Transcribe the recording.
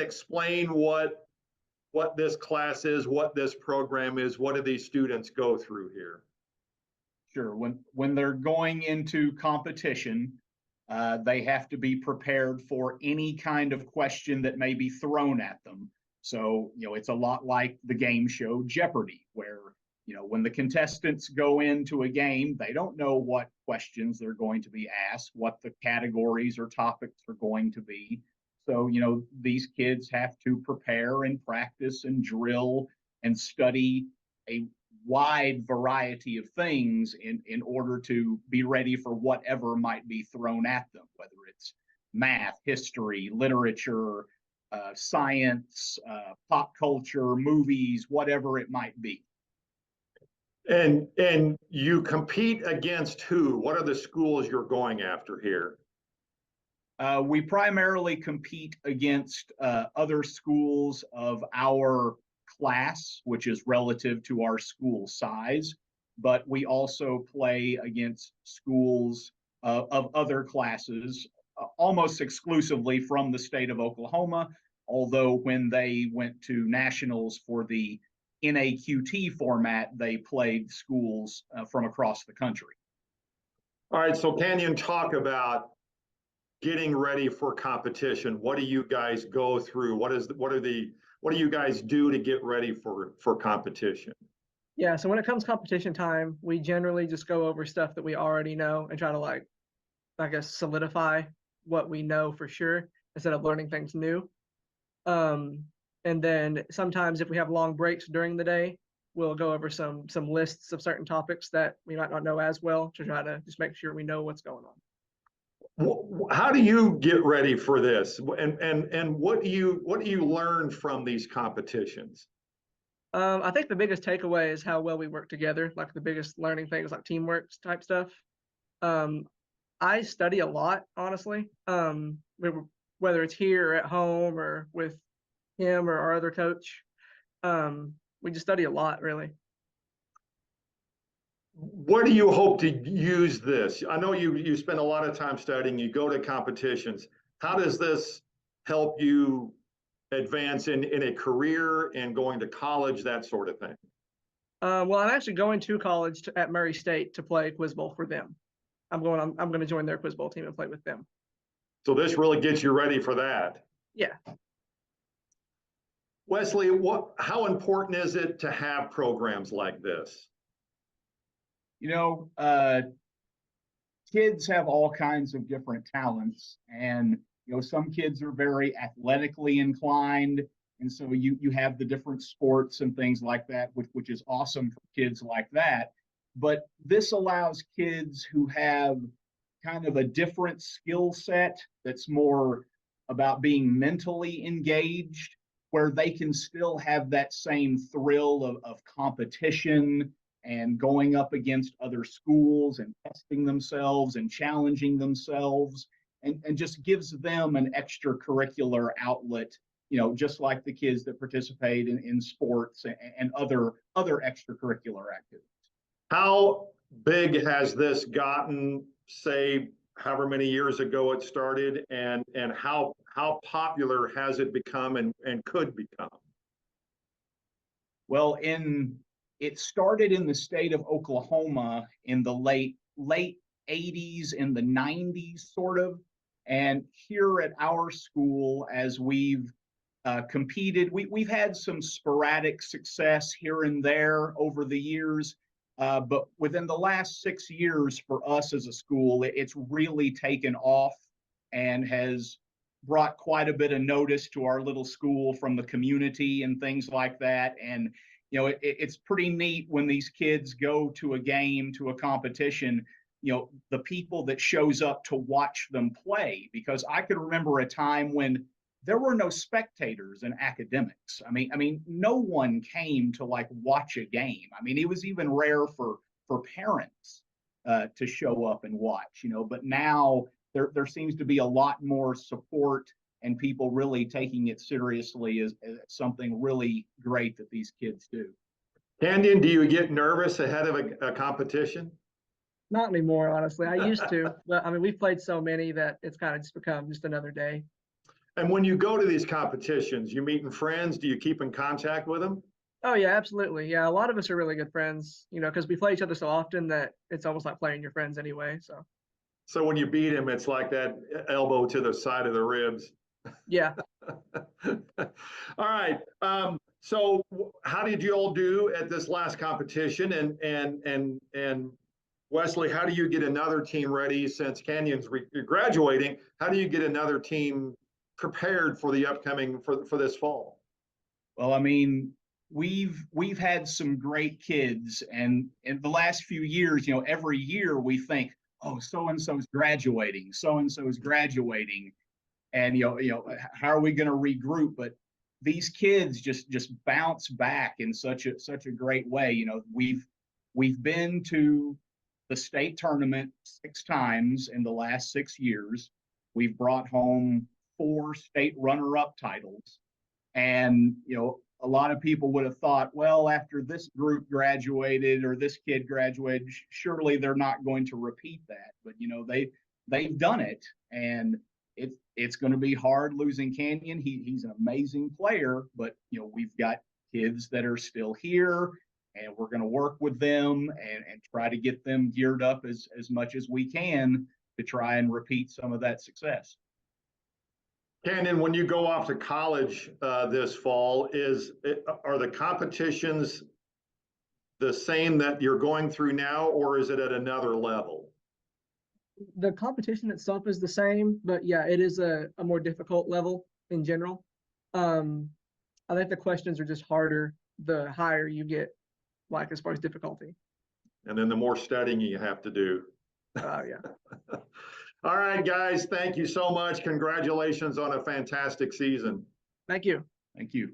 explain what this class is, what this program is? What do these students go through here? Sure. When they're going into competition, they have to be prepared for any kind of question that may be thrown at them. So, it's a lot like the game show Jeopardy, where, when the contestants go into a game, they don't know what questions they're going to be asked, what the categories or topics are going to be. So, these kids have to prepare and practice and drill and study a wide variety of things in order to be ready for whatever might be thrown at them, whether it's math, history, literature, science, pop culture, movies, whatever it might be. And you compete against who? What are the schools you're going after here? We primarily compete against other schools of our class, which is relative to our school size, but we also play against schools of other classes, almost exclusively from the state of Oklahoma, although when they went to nationals for the NAQT format, they played schools from across the country. All right, so can you talk about getting ready for competition? What do you guys go through? What do you guys do to get ready for competition? Yeah, so when it comes competition time, we generally just go over stuff that we already know and try to solidify what we know for sure instead of learning things new. And then sometimes if we have long breaks during the day, we'll go over some lists of certain topics that we might not know as well to try to just make sure we know what's going on. How do you get ready for this? And what do you learn from these competitions? I think the biggest takeaway is how well we work together. Like the biggest learning thing is like teamwork type stuff. I study a lot, honestly. Whether it's here or at home or with him or our other coach, we just study a lot, really. What do you hope to use this? I know you spend a lot of time studying, you go to competitions. How does this help you advance in a career and going to college, that sort of thing? Well, I'm actually going to college at Murray State to play quiz bowl for them. I'm going to join their quiz bowl team and play with them. So this really gets you ready for that. Yeah. Wesley, how important is it to have programs like this? Kids have all kinds of different talents, and some kids are very athletically inclined, and so you have the different sports and things like that, which is awesome for kids like that. But this allows kids who have kind of a different skill set that's more about being mentally engaged, where they can still have that same thrill of competition and going up against other schools and testing themselves and challenging themselves, and just gives them an extracurricular outlet, just like the kids that participate in sports and other extracurricular activities. How big has this gotten, say, however many years ago it started, and how popular has it become and could become? Well, it started in the state of Oklahoma in the late 80s, in the 90s, sort of. And here at our school, as we've competed, we've had some sporadic success here and there over the years. But within the last 6 years for us as a school, it's really taken off and has brought quite a bit of notice to our little school from the community and things like that. And it's pretty neat when these kids go to a game, to a competition, the people that shows up to watch them play, because I could remember a time when there were no spectators in academics. I mean, no one came to watch a game. I mean, it was even rare for parents to show up and watch, but now there seems to be a lot more support and people really taking it seriously as something really great that these kids do. Camden, do you get nervous ahead of a competition? Not anymore, honestly. I used to, but I mean, we've played so many that it's kind of just become just another day. And when you go to these competitions, you meeting friends? Do you keep in contact with them? Oh yeah, absolutely. Yeah, a lot of us are really good friends, because we play each other so often that it's almost like playing your friends anyway. So So when you beat him, it's like that elbow to the side of the ribs. yeah. All right. So how did you all do at this last competition? And Wesley, how do you get another team ready since Canyon's graduating? How do you get another team prepared for the upcoming for this fall? Well, I mean, we've had some great kids, and in the last few years, every year we think, oh, so and so's graduating, so and so's graduating, and how are we going to regroup? But these kids just bounce back in such a great way. We've been to the state tournament 6 times in the last 6 years. We've brought home 4 state runner-up titles, and a lot of people would have thought, well, after this group graduated or this kid graduated, surely they're not going to repeat that. But they've done it, and it's going to be hard losing Canyon. He's an amazing player, but we've got kids that are still here, and we're going to work with them and try to get them geared up as much as we can to try and repeat some of that success. Canyon, when you go off to college this fall, are the competitions the same that you're going through now, or is it at another level? The competition itself is the same, but yeah, it is a more difficult level in general. I think the questions are just harder the higher you get, like as far as difficulty. And then the more studying you have to do. Yeah. All right, guys, thank you so much. Congratulations on a fantastic season. Thank you. Thank you.